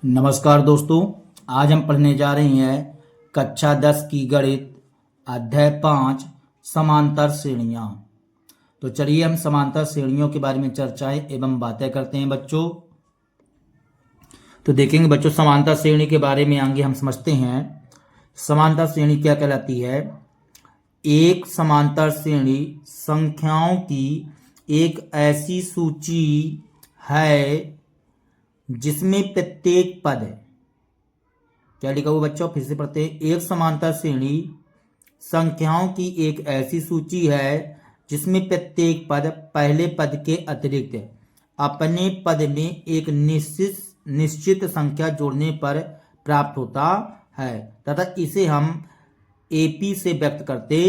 नमस्कार दोस्तों, आज हम पढ़ने जा रहे हैं कक्षा 10 की गणित अध्याय 5 समांतर श्रेणियां। तो चलिए हम समांतर श्रेणियों के बारे में चर्चाएं एवं बातें करते हैं बच्चों। तो देखेंगे बच्चों, समांतर श्रेणी के बारे में आगे हम समझते हैं। समांतर श्रेणी क्या कहलाती है? एक समांतर श्रेणी संख्याओं की एक ऐसी सूची है जिसमें प्रत्येक पद, क्या लिखा हुआ बच्चों, फिर से पढ़ते हैं। एक समांतर श्रेणी संख्याओं की एक ऐसी सूची है जिसमें प्रत्येक पद पहले पद के अतिरिक्त अपने पद में एक निश्चित संख्या जोड़ने पर प्राप्त होता है तथा इसे हम एपी से व्यक्त करते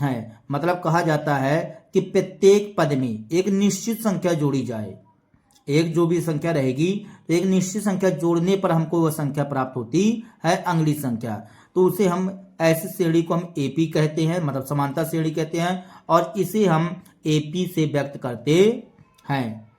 हैं। मतलब कहा जाता है कि प्रत्येक पद में एक निश्चित संख्या जोड़ी जाए, एक जो भी संख्या रहेगी तो एक निश्चित संख्या जोड़ने पर हमको वह संख्या प्राप्त होती है, अगली संख्या। तो उसे हम ऐसी श्रेणी को हम एपी कहते हैं, मतलब समांतर श्रेणी कहते हैं, और इसे हम एपी से व्यक्त करते हैं।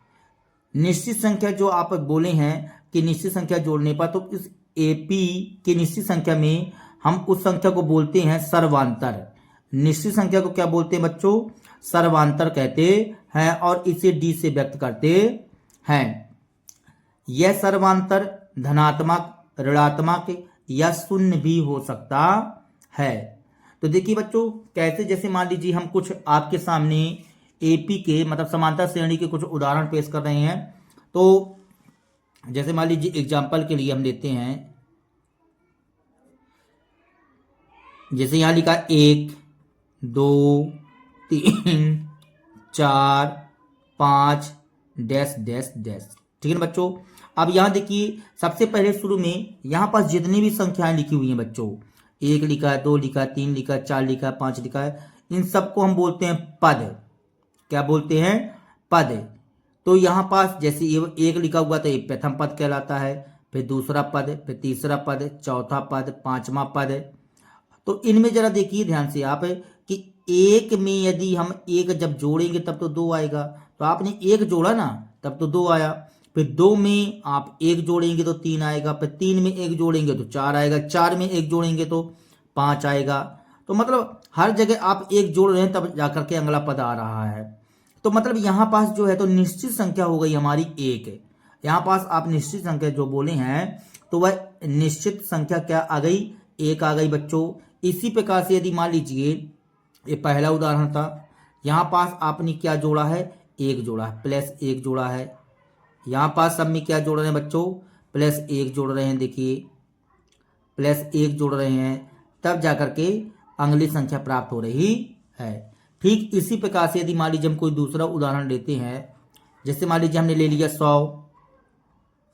निश्चित संख्या जो आप बोले हैं कि निश्चित संख्या जोड़ने पर, तो इस एपी की निश्चित संख्या में हम उस संख्या को बोलते हैं सर्वांतर। निश्चित संख्या को क्या बोलते हैं बच्चों? सर्वांतर कहते हैं, और इसे डी से व्यक्त करते हैं। यह सर्वांतर धनात्मक, ऋणात्मक या शून्य भी हो सकता है। तो देखिए बच्चों, कैसे, जैसे मान लीजिए हम कुछ आपके सामने एपी के मतलब समांतर श्रेणी के कुछ उदाहरण पेश कर रहे हैं। तो जैसे मान लीजिए एग्जाम्पल के लिए हम लेते हैं, जैसे यहां लिखा 1 2 3 4 5 डैश डैश डैश। ठीक है ना बच्चों। अब यहां देखिए, सबसे पहले शुरू में यहां पास जितनी भी संख्याएं लिखी हुई हैं बच्चों, 1 लिखा है, 2 लिखा है, 3 लिखा है, 4 लिखा है, 5 लिखा है, इन सबको हम बोलते हैं पद। क्या बोलते हैं? पद। तो यहां पास जैसे ये 1 लिखा हुआ तो ये प्रथम पद कहलाता है, फिर दूसरा पद, फिर तीसरा पद, चौथा पद, पांचवा पद। तो इनमें जरा देखिए ध्यान से आप कि एक में यदि हम एक जब जोड़ेंगे तब तो 2 आएगा। तो आपने एक जोड़ा ना, तब तो 2 आया। फिर 2 में आप एक जोड़ेंगे तो 3 आएगा, फिर 3 में एक जोड़ेंगे तो 4 आएगा, 4 में एक जोड़ेंगे तो 5 आएगा। तो मतलब हर जगह आप एक जोड़ रहे हैं तब जाकर के अगला पद आ रहा है। तो मतलब यहां पास जो है तो निश्चित संख्या हो गई हमारी एक। यहां पास आप निश्चित संख्या जो बोले हैं तो वह निश्चित संख्या क्या आ गई? एक आ गई बच्चों। इसी प्रकार से यदि मान लीजिए ये पहला उदाहरण था, यहां पास आपने क्या जोड़ा है? एक जोड़ा है, प्लस एक जोड़ा है। यहां पास सब में क्या जोड़ रहे हैं बच्चों? प्लस एक जोड़ रहे हैं। देखिए प्लस एक जोड़ रहे हैं, तब जाकर के अगली संख्या प्राप्त हो रही है। ठीक इसी प्रकार से यदि मान लीजिए हम कोई दूसरा उदाहरण लेते हैं, जैसे मान लीजिए हमने ले लिया 100,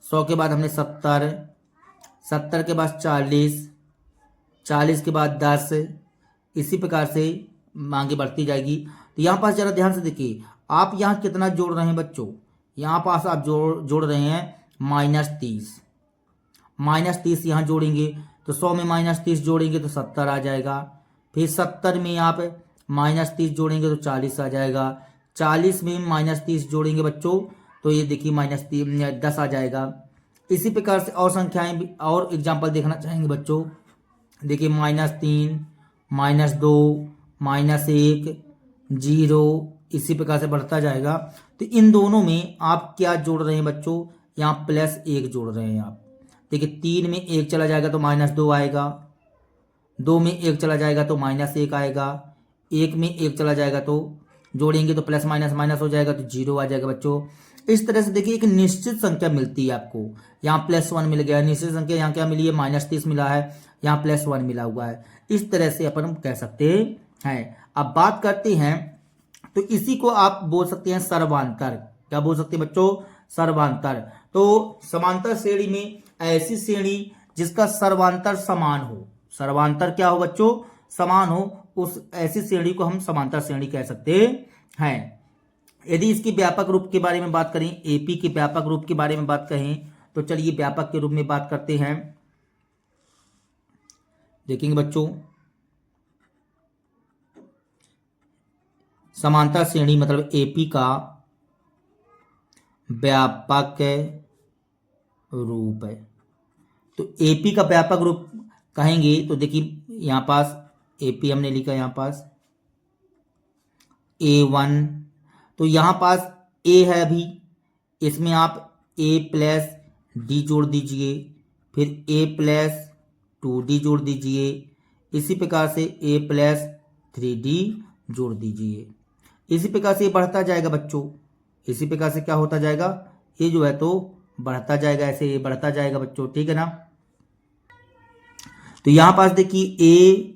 100 के बाद हमने 70, 70 के बाद 40, 40 के बाद 10, इसी प्रकार से आगे बढ़ती जाएगी। तो यहाँ पास जरा ध्यान से देखिए, आप यहाँ कितना जोड़ रहे हैं बच्चों? यहाँ पास आप जोड़ रहे हैं -30। -30 यहाँ जोड़ेंगे तो 100 में -30 जोड़ेंगे तो 70 आ जाएगा। फिर 70 में आप -30 जोड़ेंगे तो 40 आ जाएगा। 40 में -30 जोड़ेंगे बच्चों तो ये देखिए -10 आ जाएगा। इसी प्रकार से और संख्याएं भी और एग्जाम्पल देखना चाहेंगे बच्चों। देखिए -3, -2, -1, 0, इसी प्रकार से बढ़ता जाएगा। तो इन दोनों में आप क्या जोड़ रहे हैं बच्चों? यहाँ प्लस एक जोड़ रहे हैं आप। देखिए 3 में एक चला जाएगा तो -2 आएगा, 2 में एक चला जाएगा तो -1 आएगा, 1 में एक चला जाएगा तो जोड़ेंगे तो प्लस माइनस माइनस हो जाएगा तो 0 आ जाएगा बच्चों। इस तरह से देखिए एक निश्चित संख्या मिलती है आपको। यहाँ +1 मिल गया, निश्चित संख्या यहाँ क्या मिली है? -30 मिला है, यहाँ +1 मिला हुआ है। इस तरह से अपन कह सकते हैं। अब बात करते हैं, तो इसी को आप बोल सकते हैं सर्वांतर। क्या बोल सकते हैं बच्चों? सर्वांतर। तो समांतर श्रेणी में ऐसी श्रेणी जिसका सर्वांतर समान हो। सर्वांतर क्या हो बच्चों? समान हो, उस ऐसी श्रेणी को हम समांतर श्रेणी कह सकते हैं। यदि इसकी व्यापक रूप के बारे में बात करें, एपी के व्यापक रूप के बारे में बात करें, तो चलिए व्यापक के रूप में बात करते हैं। देखेंगे बच्चों, समांतर श्रेणी मतलब एपी का व्यापक रूप है। तो एपी का व्यापक रूप कहेंगे तो देखिए यहाँ पास एपी हमने लिखा यहाँ पास A1, तो यहाँ पास ए है अभी, इसमें आप ए प्लस डी जोड़ दीजिए, फिर ए प्लस 2D जोड़ दीजिए, इसी प्रकार से ए प्लस 3D जोड़ दीजिए। इसी प्रकार से ये बढ़ता जाएगा बच्चों, इसी प्रकार से क्या होता जाएगा, ये जो है तो बढ़ता जाएगा, ऐसे ये बढ़ता जाएगा बच्चों, ठीक है ना। तो यहां पास देखिए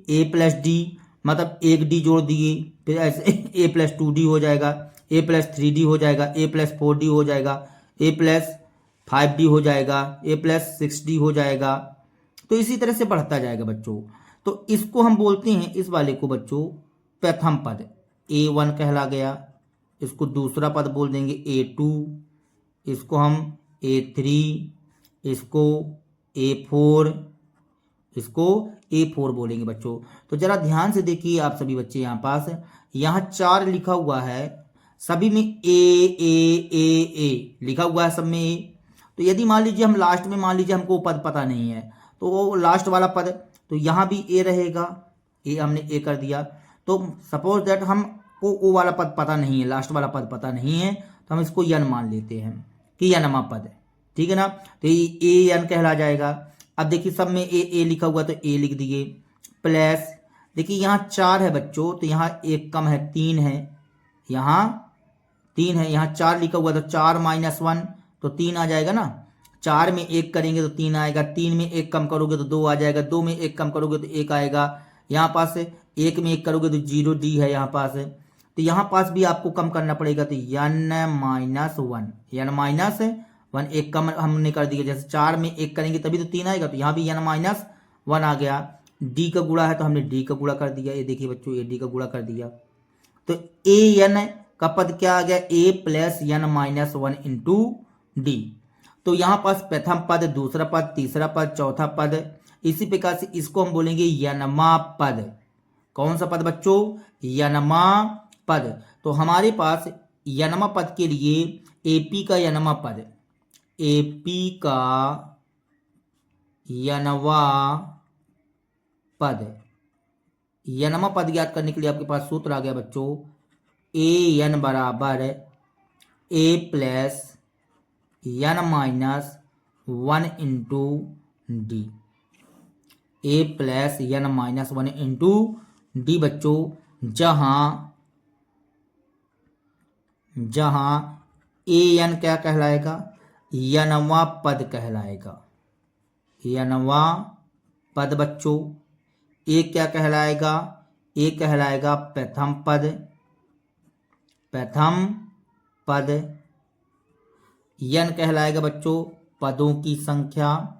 ए प्लस डी मतलब एक डी जोड़ दिए, फिर ऐसे ए प्लस 2D हो जाएगा, ए प्लस 3D हो जाएगा, ए प्लस 4D हो जाएगा, ए प्लस 5D हो जाएगा, ए प्लस 6D हो जाएगा। तो इसी तरह से बढ़ता जाएगा बच्चों। तो इसको हम बोलते हैं, इस वाले को बच्चों प्रथम पद A1 कहला गया। इसको दूसरा पद बोल देंगे A2, इसको हम A3, इसको A4, इसको A4 बोलेंगे बच्चों। तो जरा ध्यान से देखिए आप सभी बच्चे, यहाँ पास यहाँ 4 लिखा हुआ है, सभी में ए लिखा हुआ है, सब में ए। तो यदि मान लीजिए हम लास्ट में, मान लीजिए हमको पद पता नहीं है, तो वो लास्ट वाला पद, तो यहाँ भी ए रहेगा, ए हमने ए कर दिया। तो सपोज दैट हमको वो वाला पद पता नहीं है, लास्ट वाला पद पता नहीं है, तो हम इसको यन मान लेते हैं कि यनमा पद है, ठीक है ना। तो ये ए यन कहला जाएगा। अब देखिए सब में ए लिखा हुआ तो ए लिख दिए, प्लस देखिए यहाँ 4 है बच्चों, तो यहाँ एक कम है, 3 है, यहाँ 3 है, यहाँ 4 लिखा हुआ तो 4 - 1 तो 3 आ जाएगा ना। 4 में 1 करेंगे तो 3 आएगा, 3 में 1 कम करोगे तो 2 आ जाएगा, 2 में 1 कम करोगे तो 1 आएगा। यहाँ पास 1 में 1 करोगे तो 0D है यहाँ पास, तो यहाँ पास भी आपको कम करना पड़ेगा, तो n-1 एक कम हमने कर दिया। जैसे 4 में 1 करेंगे तभी तो 3 आएगा, तो यहाँ भी n-1 आ गया। डी का गुणा है तो हमने डी का गुणा कर दिया, ये देखिए बच्चों ये डी का गुणा कर दिया। तो ए एन का पद क्या आ गया, ए प्लस n-1 इंटू डी। तो यहाँ पास प्रथम पद, दूसरा पद, तीसरा पद, चौथा पद, इसी प्रकार से इसको हम बोलेंगे यनमा पद। कौन सा पद बच्चों, यनमा पद। तो हमारे पास यनमा पद के लिए एपी का यनमा पद, एपी का यनवा पद, यनमा पद ज्ञात करने के लिए आपके पास सूत्र आ गया बच्चों, ए एन बराबर ए प्लस n-1 इंटू डी, ए प्लस n-1 इंटू डी बच्चों। जहां ए एन क्या कहलाएगा, यनवा पद कहलाएगा, यनवा पद बच्चों। ए क्या कहलाएगा, ए कहलाएगा प्रथम पद, प्रथम पद। यन कहलाएगा बच्चों पदों की संख्या,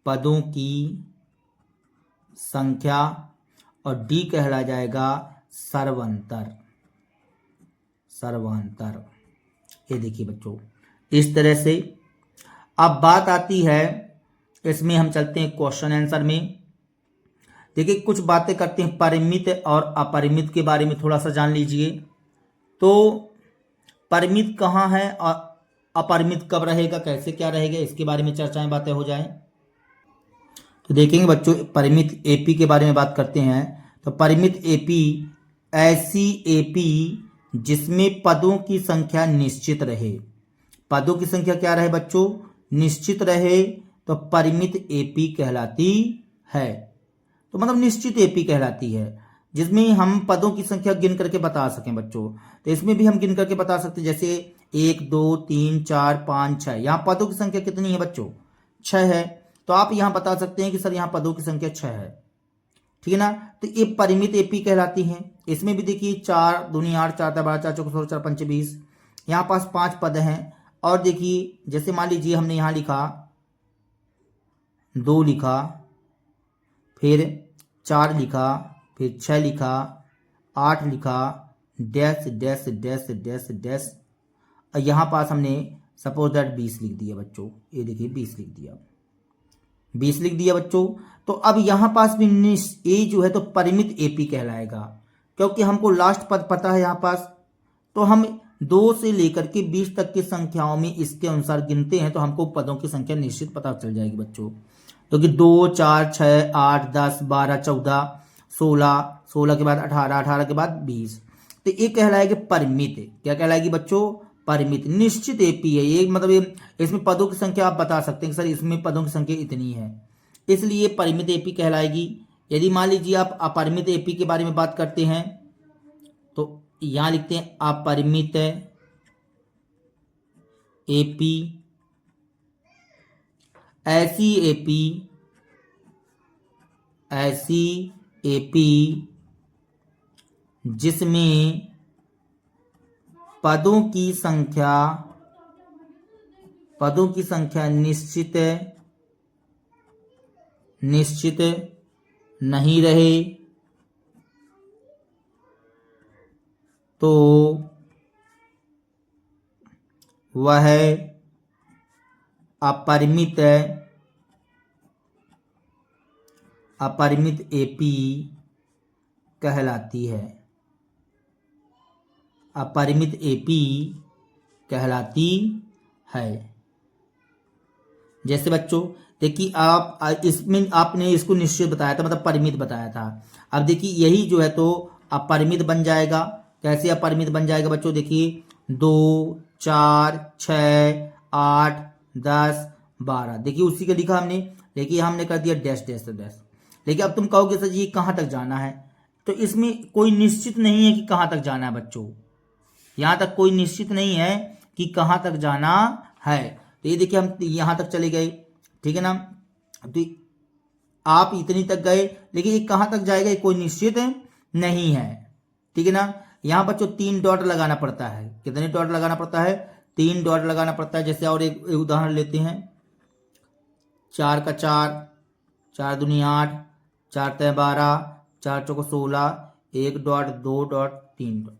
पदों की संख्या। और डी कहला जाएगा सर्वांतर, सर्वांतर। ये देखिए बच्चों इस तरह से। अब बात आती है, इसमें हम चलते हैं क्वेश्चन आंसर में। देखिए कुछ बातें करते हैं परिमित और अपरिमित के बारे में, थोड़ा सा जान लीजिए। तो परिमित कहाँ है और अपरिमित कब रहेगा, कैसे क्या रहेगा, इसके बारे में चर्चाएं बातें हो जाएं। तो देखेंगे बच्चों परिमित एपी के बारे में बात करते हैं। तो परिमित एपी ऐसी एपी जिसमें पदों की संख्या निश्चित रहे, पदों की संख्या क्या रहे बच्चों, निश्चित रहे, तो परिमित एपी कहलाती है। तो मतलब निश्चित एपी कहलाती है, जिसमें हम पदों की संख्या गिन करके बता सकें बच्चों। तो इसमें भी हम गिन करके बता सकते हैं, जैसे 1 2 3 4 5 6। यहाँ पदों की संख्या कितनी है बच्चों, 6 है। तो आप यहाँ बता सकते हैं कि सर यहाँ पदों की संख्या 6 है, ठीक है ना। तो ये परिमित एपी कहलाती है। इसमें भी देखिए 4 दूनी 8, 4 12, 4 चौक 16, 4 पंचे 20। यहाँ पास 5 पद हैं। और देखिए जैसे मान लीजिए हमने यहाँ लिखा 2 लिखा, फिर 4 लिखा, फिर 6 लिखा, 8 लिखा, dash dash dash dash dash. और यहाँ पास हमने सपोज दैट 20 लिख दिया बच्चों। ये देखिए 20 लिख दिया, 20 लिख दिया बच्चों। तो अब यहाँ पास भी ए जो है तो परिमित एपी कहलाएगा, क्योंकि हमको लास्ट पद पता है यहाँ पास। तो हम 2 से लेकर के 20 तक की संख्याओं में इसके अनुसार गिनते हैं तो हमको पदों की संख्या निश्चित पता चल जाएगी बच्चों। तो कि 2, 4, 6, 8, 10, 12, 14, 16, 16 के बाद 18, 18 के बाद 20। तो ये कहलाएगी परिमित। क्या कहलाएगी बच्चों? परिमित। निश्चित एपी है ये, मतलब इसमें पदों की संख्या आप बता सकते हैं कि सर इसमें पदों की संख्या इतनी है, इसलिए परिमित एपी कहलाएगी। यदि मान लीजिए आप अपरिमित एपी के बारे में बात करते हैं तो यहां लिखते हैं अपरिमित एपी। ऐसी एपी जिसमें पदों की संख्या निश्चित नहीं रहे तो वह अपरिमित एपी कहलाती है। अपरिमित एपी कहलाती है। जैसे बच्चों देखिए आप इसमें आपने इसको निश्चित बताया था, मतलब परिमित बताया था। अब देखिए यही जो है तो अपरिमित बन जाएगा। कैसे अपरिमित बन जाएगा बच्चों? देखिए 2, 4, 6, 8, 10, 12। देखिए उसी का लिखा हमने, देखिए हमने कर दिया डैश डैश डैश। लेकिन अब तुम कहोगे सर जी कहाँ तक जाना है, तो इसमें कोई निश्चित नहीं है कि कहाँ तक जाना है बच्चों। यहाँ तक कोई निश्चित नहीं है कि कहाँ तक जाना है। तो ये देखिए हम यहाँ तक चले गए, ठीक है ना। तो आप इतनी तक गए, लेकिन ये कहाँ तक जाएगा ये कोई निश्चित नहीं है, ठीक है ना। यहाँ बच्चों 3 डॉट लगाना पड़ता है। कितने डॉट लगाना पड़ता है? 3 डॉट लगाना पड़ता है। जैसे और एक उदाहरण लेते हैं, 4 का 4, 4 दूनी 8, 4 तय 12, 4 चौको 16, 1 डॉट, 2 डॉट, 3 डॉट,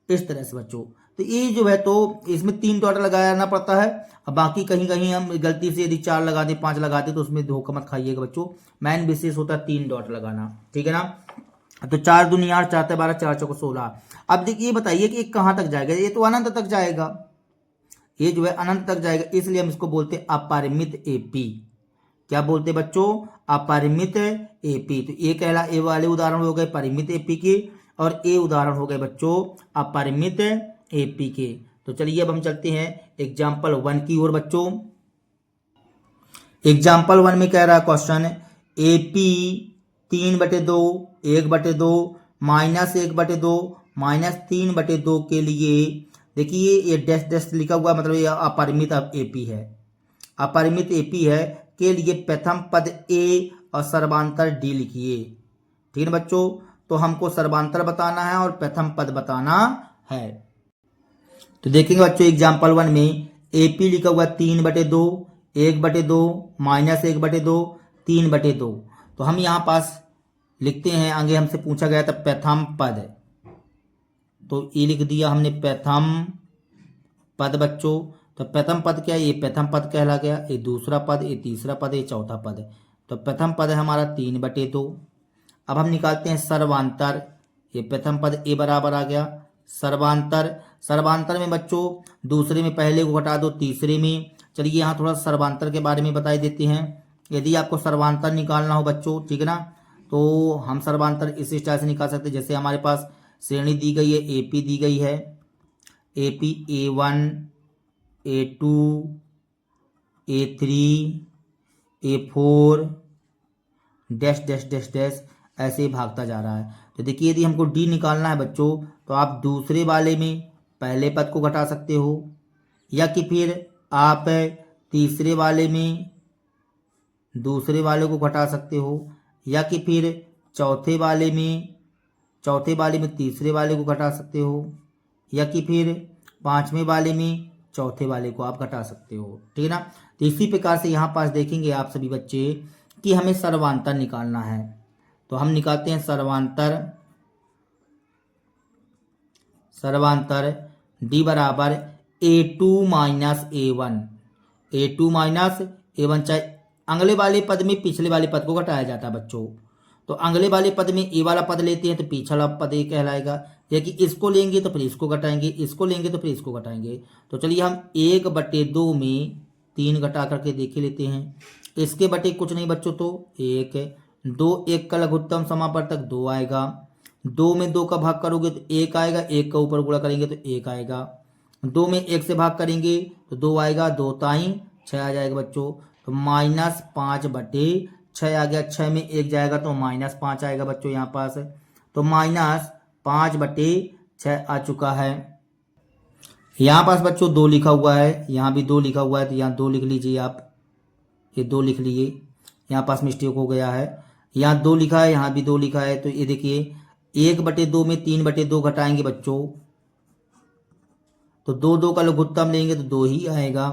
इस तरह से बच्चों। तो ये जो है तो इसमें 3 डॉट लगाना पड़ता है। अब बाकी कहीं कहीं हम गलती से यदि 4 लगा दे, 5 लगा दे तो उसमें धोखा मत खाइएगा बच्चों। मैन विशेष होता है 3 डॉट लगाना, ठीक है ना। तो 4 दूनी 8, 4 तय 12, 4 चौको 16। अब देखिए बताइए कि ये कहाँ तक जाएगा? ये तो अनंत तक जाएगा, ये जो है अनंत तक जाएगा, इसलिए हम इसको बोलते हैं अपरिमित एपी। क्या बोलते हैं बच्चों? अपरिमित एपी। तो ये कहला ए वाले उदाहरण हो गए परिमित एपी के, और ए उदाहरण हो गए बच्चों अपरिमित एपी के। तो चलिए अब हम चलते हैं एग्जाम्पल 1 की ओर बच्चों। एग्जाम्पल 1 में कह रहा है क्वेश्चन एपी 3/2, 1/2, -1/2, -3/2 के लिए। देखिए ये डैश डैश लिखा हुआ, मतलब ये अपरिमित एपी है। अपरिमित एपी है के लिए प्रथम पद ए और सर्वांतर डी लिखिए, ठीक है बच्चों। तो हमको सर्वांतर बताना है और प्रथम पद बताना है। तो देखेंगे बच्चों एग्जाम्पल 1 में एपी लिखा हुआ 3/2, 1/2, -1/2, 3/2। तो हम यहाँ पास लिखते हैं, आगे हमसे पूछा गया था प्रथम पद, तो ये लिख दिया हमने प्रथम पद बच्चों। तो प्रथम पद क्या है? ये प्रथम पद कहला गया। ये दूसरा पद, ये तीसरा पद, ये चौथा पद है। तो प्रथम पद है हमारा 3/2। अब हम निकालते हैं सर्वांतर। ये प्रथम पद ए बराबर आ गया सर्वांतर। सर्वांतर में बच्चों दूसरे में पहले को घटा दो तीसरे में। चलिए यहाँ थोड़ा सर्वांतर के बारे में बता देते हैं। यदि आपको सर्वांतर निकालना हो बच्चों, ठीक है ना, तो हम सर्वांतर इस स्टाइल से निकाल सकते हैं। जैसे हमारे पास श्रेणी दी गई है, एपी दी गई है, AP A1, A2, A3, A4 dash dash dash dash ऐसे भागता जा रहा है। तो देखिए यदि हमको डी निकालना है बच्चों, तो आप दूसरे वाले में पहले पद को घटा सकते हो, या कि फिर आप तीसरे वाले में दूसरे वाले को घटा सकते हो, या कि फिर चौथे वाले में तीसरे वाले को घटा सकते हो, या कि फिर पांचवें वाले में चौथे वाले को आप घटा सकते हो, ठीक है ना। तो इसी प्रकार से यहाँ पास देखेंगे आप सभी बच्चे कि हमें सर्वांतर निकालना है। तो हम निकालते हैं सर्वांतर डी बराबर A2 - A1। A2 - A1, चाहे अगले वाले पद में पिछले वाले पद को घटाया जाता है बच्चों। तो अगले वाले पद में ए वाला पद लेते हैं तो पिछला पद ए कहलाएगा, या कि इसको लेंगे तो फिर इसको घटाएंगे, इसको लेंगे तो फिर इसको घटाएंगे। तो चलिए हम 1/2 में 3 घटा करके देख लेते हैं। इसके बटे कुछ नहीं बच्चों तो 1 है। 2 1 का लघुत्तम समापवर्तक 2 आएगा। 2 में 2 का भाग करोगे तो 1 आएगा, 1 का ऊपर गुणा करेंगे तो 1 आएगा। 2 में 1 से भाग करेंगे तो 2 आएगा, 2 ताई 6 आ जाएगा बच्चों। तो -5/6 आ गया। 6 में 1 जाएगा तो -5 आएगा बच्चों यहाँ पास। तो -5/6 आ चुका है। यहाँ पास बच्चों 2 लिखा हुआ है, यहाँ भी 2 लिखा हुआ है, तो यहाँ 2 लिख लीजिए आप। ये 2 लिख लिए, यहाँ पास मिस्टेक हो गया है। यहाँ 2 लिखा है, यहाँ भी 2 लिखा है। तो ये देखिए 1/2 में 3/2 घटाएंगे बच्चों तो 2 का लघुत्तम लेंगे तो 2 ही आएगा।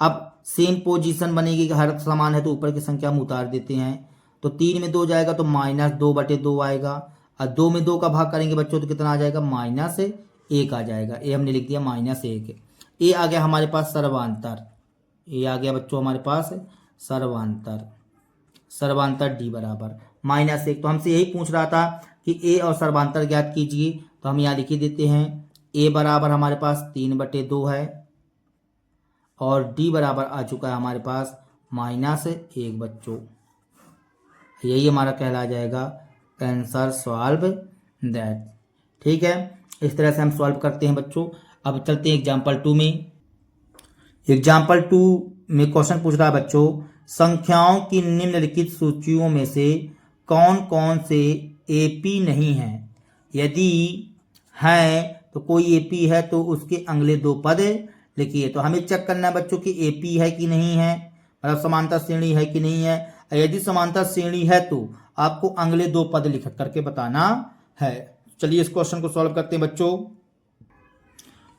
अब सेम पोजीशन बनेगी कि हर समान है तो ऊपर की संख्या हम उतार देते हैं। तो 3 में 2 जाएगा तो -2/2 आएगा। और 2 में 2 का भाग करेंगे बच्चों तो कितना आ जाएगा, -1 आ जाएगा। ये हमने लिख दिया -1। ये आ गया हमारे पास सर्वांतर। ये आ गया बच्चों हमारे पास सर्वांतर। सर्वांतर d बराबर -1। तो हमसे यही पूछ रहा था कि a और सर्वांतर ज्ञात कीजिए। तो हम यहाँ लिख ही देते हैं। a बराबर हमारे पास 3/2 है और d बराबर आ चुका है हमारे पास -1 बच्चों। यही हमारा कहला जाएगा आंसर सॉल्व दैट। ठीक है, इस तरह से हम सॉल्व करते हैं बच्चों। अब चलते हैं एग्जाम्पल 2 में। एग्जाम्पल 2 में क्वेश्चन पूछ रहा है बच्चों, संख्याओं की निम्नलिखित सूचियों में से कौन कौन से एपी नहीं है। यदि है तो कोई एपी है तो उसके अगले 2 पद लिखिए। तो हमें चेक करना है बच्चों कि एपी है कि नहीं है, मतलब समांतर श्रेणी है कि नहीं है। यदि समांतर श्रेणी है तो आपको अगले 2 पद लिख करके बताना है। चलिए इस क्वेश्चन को सॉल्व करते हैं बच्चों।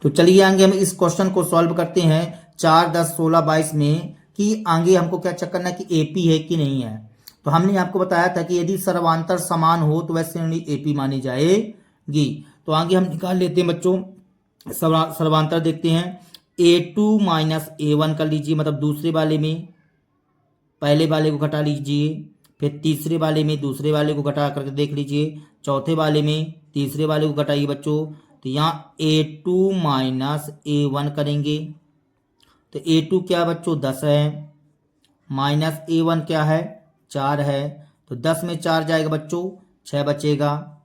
तो चलिए आगे हम इस क्वेश्चन को सॉल्व करते हैं 4, 10, 16, 22 में कि आगे हमको क्या चेक करना है कि एपी है कि नहीं है। तो हमने आपको बताया था कि यदि सर्वांतर समान हो तो वह श्रेणी एपी मानी जाएगी। तो आगे हम निकाल लेते हैं बच्चों सर्वांतर। देखते हैं a2 - a1 कर लीजिए, मतलब दूसरे वाले में पहले वाले को घटा लीजिए, फिर तीसरे वाले में दूसरे वाले को घटा करके देख लीजिए, चौथे वाले में तीसरे वाले को घटाइए बच्चों। तो यहाँ a2 - a1 करेंगे तो a2 क्या बच्चों 10 है, -a1 क्या है 4 है। तो 10 में 4 जाएगा बच्चों, 6 बचेगा।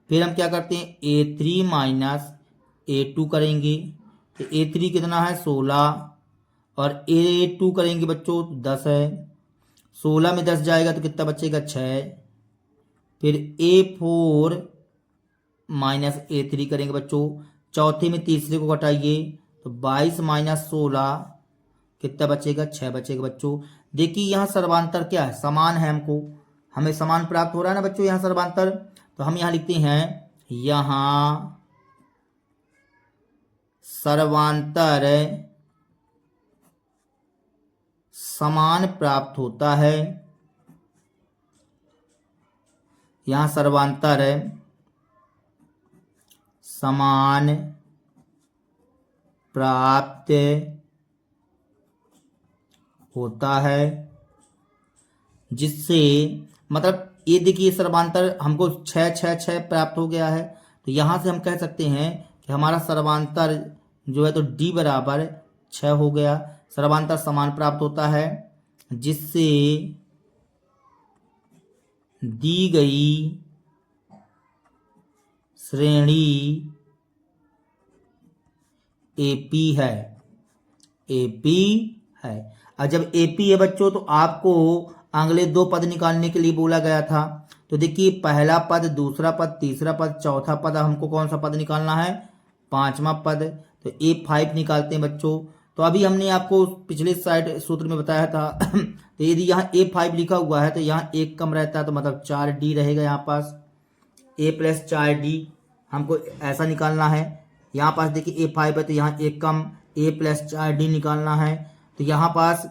फिर हम क्या करते हैं a3 - a2 करेंगे। तो a3 कितना है 16 और a2 करेंगे बच्चों 10 है। 16 में 10 जाएगा तो कितना बचेगा 6। फिर a4 - a3 करेंगे बच्चों, चौथे में तीसरे को घटाइए तो 22 - 16 कितना बचेगा 6 बचेगा बच्चों। देखिए यहाँ सर्वांतर क्या है, समान है, हमें समान प्राप्त हो रहा है ना बच्चों यहाँ सर्वांतर। तो हम यहाँ लिखते हैं यहाँ सर्वांतर समान प्राप्त होता है। यहाँ सर्वांतर समान प्राप्त होता है, जिससे मतलब ये देखिए सर्वांतर हमको 6 6 6 प्राप्त हो गया है। तो यहाँ से हम कह सकते हैं कि हमारा सर्वांतर जो है तो d बराबर 6 हो गया। सर्वांतर समान प्राप्त होता है जिससे दी गई श्रेणी एपी है। एपी है। और जब एपी है बच्चों तो आपको अगले 2 पद निकालने के लिए बोला गया था। तो देखिए पहला पद, दूसरा पद, तीसरा पद, चौथा पद, हमको कौन सा पद निकालना है 5वां पद। तो A5 निकालते हैं बच्चों। तो अभी हमने आपको पिछले साइड सूत्र में बताया था तो यदि यहाँ A5 लिखा हुआ है तो यहाँ 1 कम रहता है तो मतलब 4D रहेगा यहाँ पास। A + 4D हमको ऐसा निकालना है। यहाँ पास देखिए A5 है तो यहाँ 1 कम, A + 4D निकालना है। तो यहाँ पास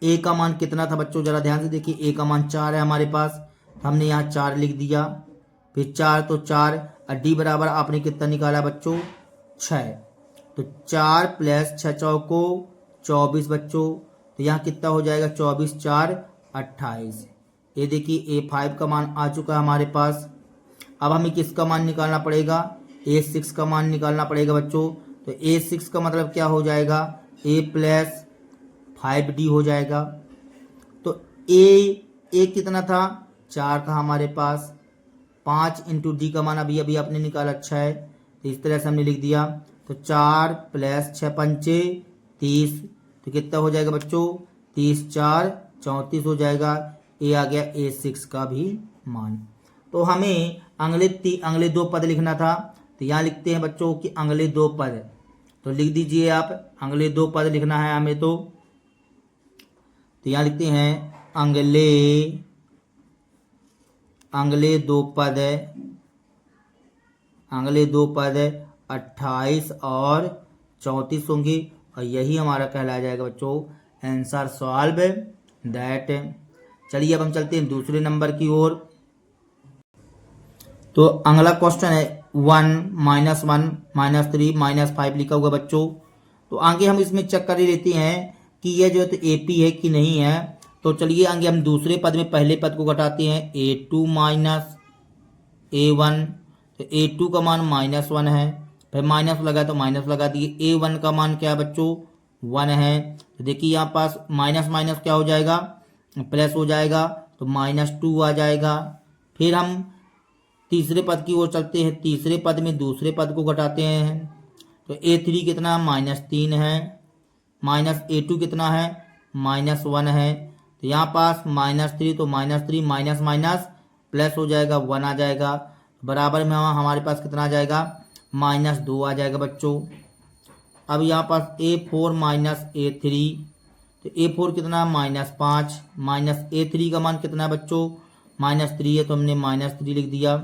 A का मान कितना था बच्चों, जरा ध्यान से देखिए। A का मान 4 है हमारे पास, हमने यहाँ 4 लिख दिया। फिर 4 तो 4 और D बराबर आपने कितना निकाला बच्चों 6। तो 4 + 6 चौको 24 बच्चों। तो यहाँ कितना हो जाएगा 24 4 28। ये देखिए A5 का मान आ चुका है हमारे पास। अब हमें किसका मान निकालना पड़ेगा, A6 का मान निकालना पड़ेगा बच्चों। तो A6 का मतलब क्या हो जाएगा, A प्लस 5D हो जाएगा। तो ए कितना था, 4 था हमारे पास। 5 इंटू डी का मान अभी अभी आपने निकाला, अच्छा है। तो इस तरह से हमने लिख दिया। तो 4 प्लस 6 पंचे 30, तो कितना हो जाएगा बच्चों, 30 4 34 हो जाएगा। ये आ गया A6 का भी मान। तो हमें अगले दो पद लिखना था, तो यहाँ लिखते हैं बच्चों कि अगले दो पद। तो लिख दीजिए आप, अगले दो पद लिखना है हमें। तो यहाँ लिखते हैं अगले दो पद 28 और 34 होंगे, और यही हमारा कहलाया जाएगा बच्चों आंसर सॉल्व दैट। चलिए अब हम चलते हैं दूसरे नंबर की ओर। तो अगला क्वेश्चन है 1 -1 -3 -5 लिखा हुआ बच्चों। तो आगे हम इसमें चेक कर लेते हैं कि यह जो है तो AP है कि नहीं है। तो चलिए आगे हम दूसरे पद में पहले पद को घटाते हैं, A2 माइनस A1। तो A2 का मान -1 है, फिर माइनस लगा तो माइनस लगा दिए। A1 का मान क्या है बच्चों, 1 है। तो देखिए यहाँ पास माइनस माइनस क्या हो जाएगा, प्लस हो जाएगा, तो -2 आ जाएगा। फिर हम तीसरे पद की ओर चलते हैं। तीसरे पद में दूसरे पद को घटाते हैं। तो A3 कितना, -3 है, माइनस A2 कितना है, -1 है। तो यहाँ पास -3, तो -3 माइनस माइनस प्लस हो जाएगा, 1 आ जाएगा। बराबर में हमारे पास कितना आ जाएगा, -2 आ जाएगा बच्चों। अब यहाँ पास A4 माइनस A3, तो A4 कितना, -5, माइनस A3 का मान कितना है बच्चों, -3 है, तो हमने -3 लिख दिया।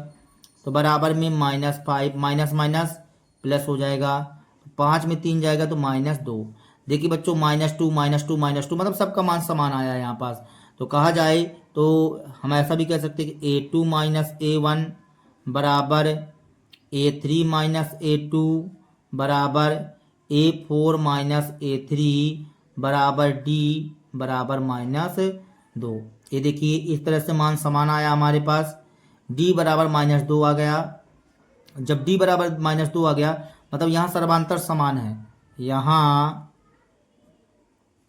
तो बराबर में -5 माइनस माइनस प्लस हो जाएगा, 5 में 3 जाएगा तो -2। देखिए बच्चों -2 -2 मतलब सबका मान समान आया है यहाँ पास। तो कहा जाए तो हम ऐसा भी कह सकते हैं कि A2 माइनस A1 बराबर A3 माइनस A2 बराबर A4 माइनस A3 बराबर D बराबर -2। ये देखिए इस तरह से मान समान आया हमारे पास। D बराबर -2 आ गया। जब D बराबर -2 आ गया मतलब यहाँ सर्वांतर समान है, यहाँ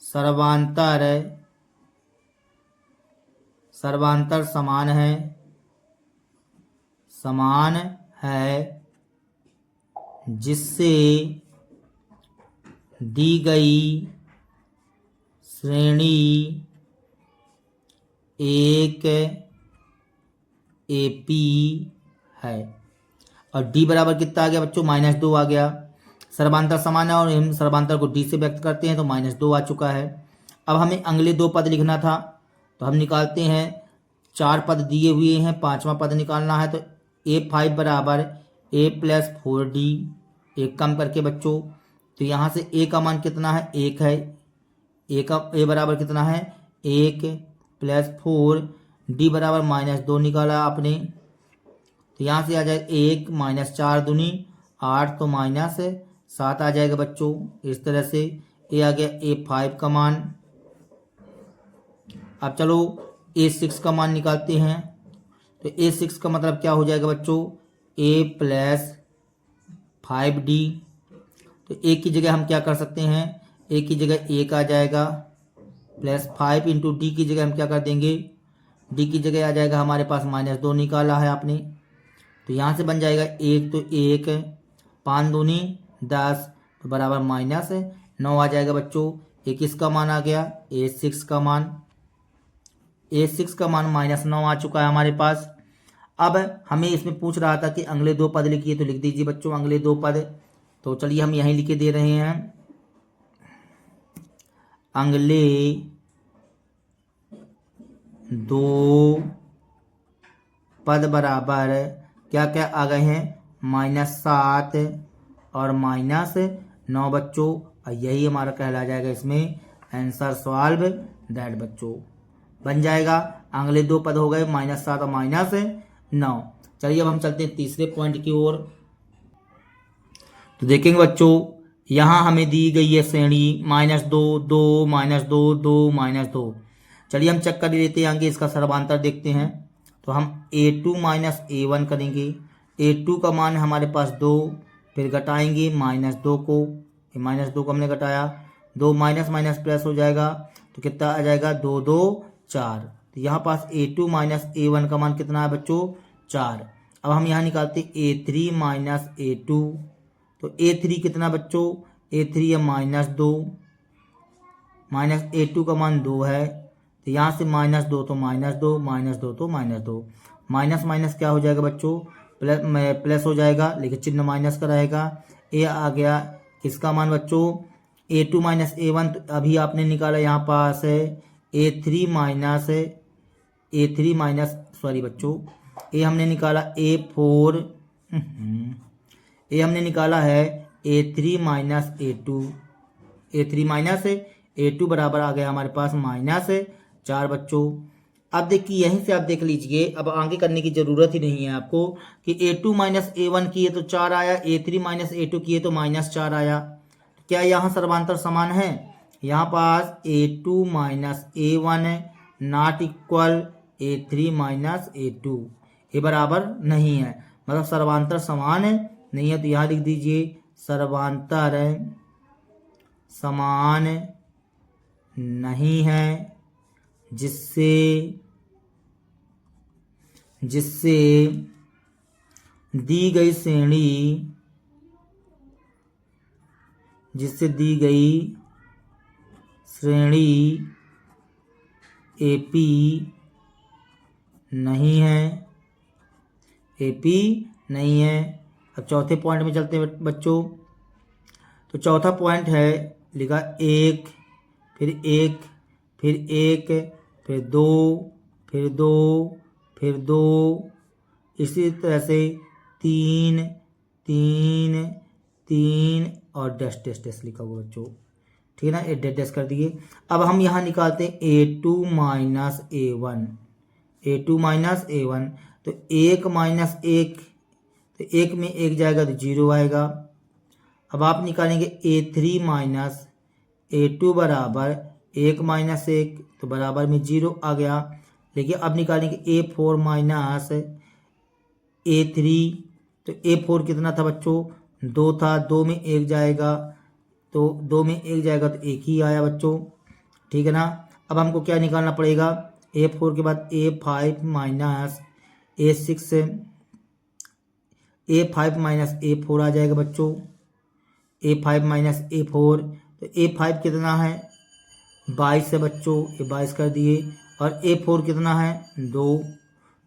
सर्वांतर समान है, जिससे दी गई श्रेणी एक AP है। और D बराबर कितना आ गया बच्चों, -2 आ गया। सर्वांतर समान है और हम सर्वांतर को D से व्यक्त करते हैं, तो -2 आ चुका है। अब हमें अगले दो पद लिखना था, तो हम निकालते हैं। 4 पद दिए हुए हैं, 5वां पद निकालना है। तो A5 बराबर A प्लस 4D, एक कम करके बच्चों। तो यहाँ से A का मान कितना है, 1 है। A बराबर कितना है, 1 प्लस 4, D बराबर -2 निकाला आपने। तो यहाँ से आ जाए 1 -4 दूनी 8, तो -7 आ जाएगा बच्चों। इस तरह से ये आ गया A5 का मान। अब चलो A6 का मान निकालते हैं। तो A6 का मतलब क्या हो जाएगा बच्चों, A प्लस 5D। तो A की जगह हम क्या कर सकते हैं, A की जगह 1 आ जाएगा, प्लस 5 इंटू D की जगह हम क्या कर देंगे, D की जगह आ जाएगा हमारे पास -2 निकाला है आपने। तो यहाँ से बन जाएगा 1 तो 1, 5 दूनी 10, तो बराबर -9 आ जाएगा बच्चों। ये किसका मान आ गया, A6 का मान। A6 का मान -9 आ चुका है हमारे पास। अब हमें इसमें पूछ रहा था कि अगले दो पद लिखिए, तो लिख दीजिए बच्चों अगले दो पद। तो चलिए हम यहीं लिखे दे रहे हैं, अगले दो पद बराबर क्या क्या आ गए हैं, -7 और -9 बच्चों। और यही हमारा कहला जाएगा इसमें आंसर सॉल्व दैट बच्चों। बन जाएगा अगले दो पद हो गए -7 और -9। चलिए अब हम चलते हैं तीसरे पॉइंट की ओर। तो देखेंगे बच्चों यहाँ हमें दी गई है श्रेणी -2 2 -2 2 -2। चलिए हम चेक कर लेते हैं आगे, इसका सर्वांतर देखते हैं। तो हम A2 माइनस A1 करेंगे। A2 का मान हमारे पास 2, फिर घटाएंगे -2 को, -2 को हमने घटाया, 2 माइनस माइनस प्लस हो जाएगा, तो कितना आ जाएगा 2 2 4। तो यहाँ पास A2 माइनस A1 का मान कितना है बच्चों 4। अब हम यहाँ निकालते A3 माइनस A2, तो A3 कितना बच्चों, A3 है -2, माइनस A2 का मान 2 है, तो यहाँ से -2 तो -2, -2 तो -2, माइनस माइनस क्या हो जाएगा बच्चों प्लस हो जाएगा, लेकिन चिन्ह माइनस का रहेगा। ए आ गया किसका मान बच्चों A2 माइनस A1, तो अभी आपने निकाला यहाँ पास है A3 माइनस सॉरी बच्चों ए हमने निकाला A4, ए हमने निकाला है A3 minus A2, A3 minus A2 बराबर आ गया हमारे पास -4 बच्चों। अब देखिए यहीं से आप देख लीजिए, अब आगे करने की ज़रूरत ही नहीं है आपको कि A2 माइनस A1 किए तो 4 आया, A3 माइनस A2 किए तो -4 आया। तो क्या यहाँ सर्वांतर समान है? यहाँ पास A2 minus A1 not equal A3 minus A2, ये बराबर नहीं है, मतलब सर्वांतर समान है नहीं है। तो यहाँ लिख दीजिए सर्वांतर समान नहीं है, जिससे दी गई श्रेणी AP नहीं है। अब चौथे पॉइंट में चलते हैं बच्चों। तो चौथा पॉइंट है लिखा 1 फिर 1 फिर 1 फिर 2 फिर 2 फिर 2, इसी तरह से 3 3 3 और डैश डैश डैश लिखा हुआ बच्चों, ठीक है ना, डैश डैश कर दिए। अब हम यहाँ निकालते हैं A2 minus A1, A2 minus A1, तो 1 माइनस 1, तो 1 में 1 जाएगा तो 0 आएगा। अब आप निकालेंगे A3 माइनस A2 बराबर 1 माइनस 1, तो बराबर में 0 आ गया। लेकिन अब निकालेंगे A4 माइनस A3, तो A4 कितना था बच्चों 2 था, 2 में 1 जाएगा, तो 2 में 1 जाएगा तो 1 ही आया बच्चों, ठीक है ना। अब हमको क्या निकालना पड़ेगा, A4 के बाद A5 minus A6, A5 minus A4 आ जाएगा बच्चों, A5 माइनस A4, तो A5 कितना है 22 है बच्चों, ये 22 कर दिए, और A4 कितना है 2,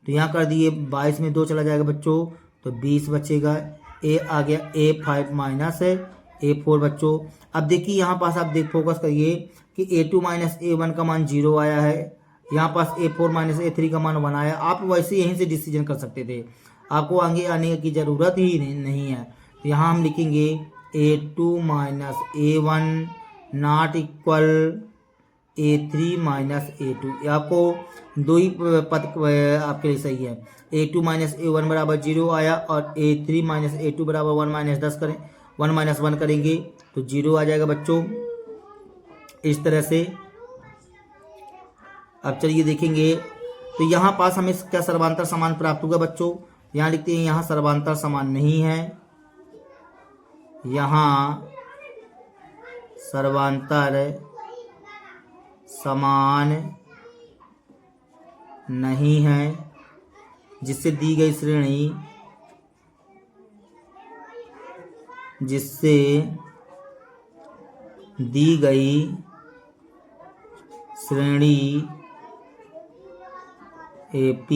तो यहाँ कर दिए 22 में 2 चला जाएगा बच्चों, तो 20 बचेगा। ए आ गया A5 माइनस A4 बच्चों। अब देखिए यहाँ पास आप फोकस करिए कि A2 माइनस A1 का मान 0 आया है, यहाँ पास A4 माइनस A3 का मान 1 आया। आप वैसे यहीं से डिसीजन कर सकते थे, आपको आगे आने की ज़रूरत ही नहीं है। तो यहाँ हम लिखेंगे A2 minus A1 not equal A3 minus A2, ये आपको दो ही पद आपके लिए सही है। A2 माइनस A1 बराबर 0 आया, और A3 माइनस A2 बराबर 1 माइनस 10 करें, 1 माइनस 1 करेंगे तो 0 आ जाएगा बच्चों, इस तरह से। अब चलिए देखेंगे, तो यहाँ पास हमें क्या सर्वांतर समान प्राप्त होगा बच्चों, यहाँ लिखते हैं यहाँ सर्वांतर समान नहीं है, यहाँ सर्वांतर समान नहीं है, जिससे दी गई श्रेणी AP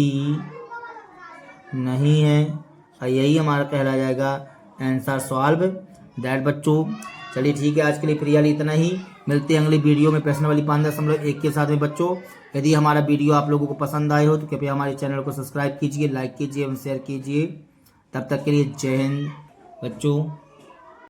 नहीं है, और यही हमारा कहला जाएगा आंसर सॉल्व दैट बच्चों। चलिए ठीक है, आज के लिए फिलहाल इतना ही, मिलते हैं अगली वीडियो में प्रश्न वाली 5.1 के साथ में बच्चों। यदि हमारा वीडियो आप लोगों को पसंद आए हो तो कृपया हमारे चैनल को सब्सक्राइब कीजिए, लाइक कीजिए एवं शेयर कीजिए। तब तक के लिए जय हिंद बच्चों।